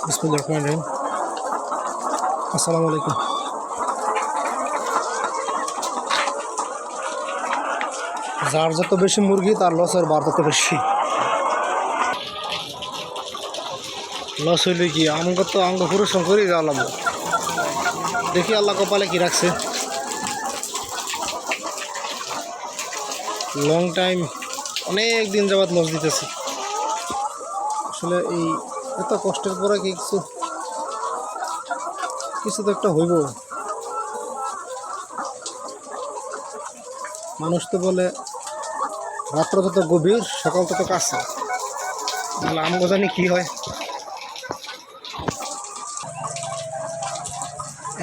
বিসমিল্লাহির আসসালামু আলাইকুম। যার যত বেশি মুরগি তার লসের বার তত বেশি। লস হইলে কি আমাকে তো আঙ্গ পরিশ্রম করেই যাওয়া লাগবে। দেখি আল্লাহ কপালে কি রাখছে। লং টাইম অনেক দিন যাবৎ লস দিতেছি। আসলে এই এত কষ্টের পরে কি কিছু তো একটা হইব। মানুষ তো বলে রাত্র তত গভীর সকাল তত কাছে, তাহলে আমগো জানি কি হয়।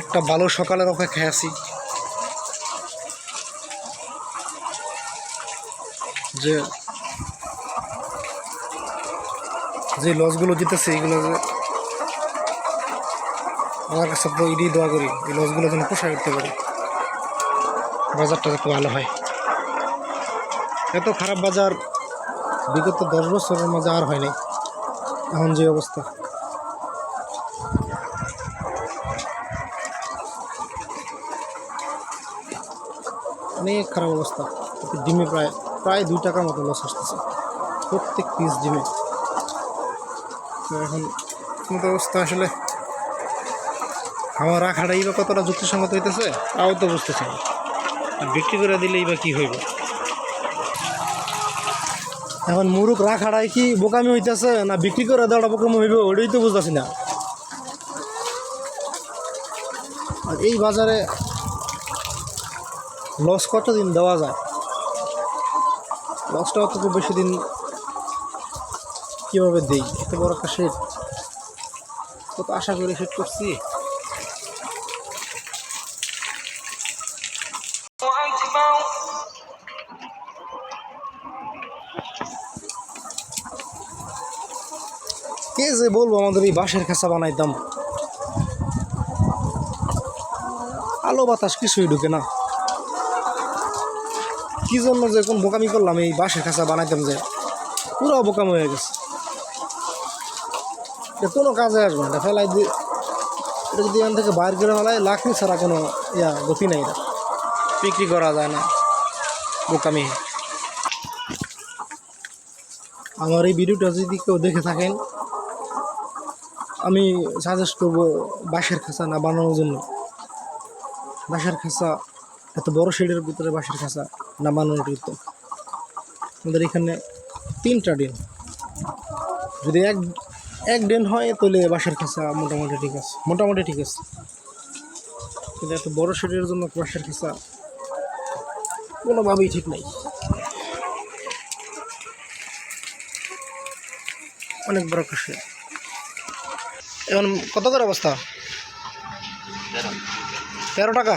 একটা ভালো সকালের অপেক্ষায় আছি, যে যে লসগুলো জিতেছে এইগুলো যে আমার কাছে তো ইডি দোয়া করি এই লসগুলো যেন পোষায় করতে পারি, বাজারটা একটু ভালো হয়। এত খারাপ বাজার বিগত 10 বছরের মাঝে আর হয় নাই। এখন যে অবস্থা, অনেক খারাপ অবস্থা। ডিমে প্রায় 2 টাকার মতো লস আসতেছে প্রত্যেক পিস ডিমে। তো এখন মতো অবস্থা আসলে আমার রাখাটাই বা কতটা যুক্তিসঙ্গত হইতেছে তাও তো বুঝতেছি না। আর বিক্রি করে দিলেই বা কী হইব। এখন মুরুখ রাখাটাই কি বোকামি হইতেছে না বিক্রি করে দেওয়াটা বোকামি হইব, ওটাই তো বুঝতেছি না। আর এই বাজারে লস কতদিন দেওয়া যায়? লসটাও তো খুব বেশি দিন কীভাবে দেই? এত বড় একটা শেড, কত আশা করে শেড করছি। কে যে বলবো আমাদের এই বাঁশের খাঁচা বানাইতাম, আলো বাতাস কিছুই ঢুকে না। কি জন্য যে কোন বোকামি করলাম, এই বাঁশের খাঁচা বানাইতাম যে পুরো বোকামি হয়ে গেছে। এটা কোনো কাজে আসবে না, এটা ফেলাই দিয়ে এটা যদি এখান থেকে বাইর করে ফেলাই লাকড়ি ছাড়া কোনো গতি নেই, এটা বিক্রি করা যায় না। বোকামি। আমার এই ভিডিওটা যদি কেউ দেখে থাকেন, আমি সাজেস্ট করবো বাঁশের খাঁচা না বানানোর জন্য। বাঁশের খাঁচা এত বড় শেডের ভিতরে বাঁশের খাঁচা না বানানোর উত্তম। আমাদের এখানে 3টা ড্রেন, যদি এক ড্রেন হয় তাহলে বাঁশের খাঁচা মোটামুটি ঠিক আছে, কিন্তু এত বড় শেডের জন্য বাঁশের খাঁচা কোনোভাবেই ঠিক নাই। অনেক বড় একটা শেড। এখন কত করে অবস্থা? 13 টাকা,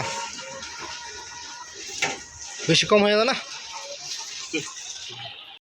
বেশি কম হয়ে যাবে না?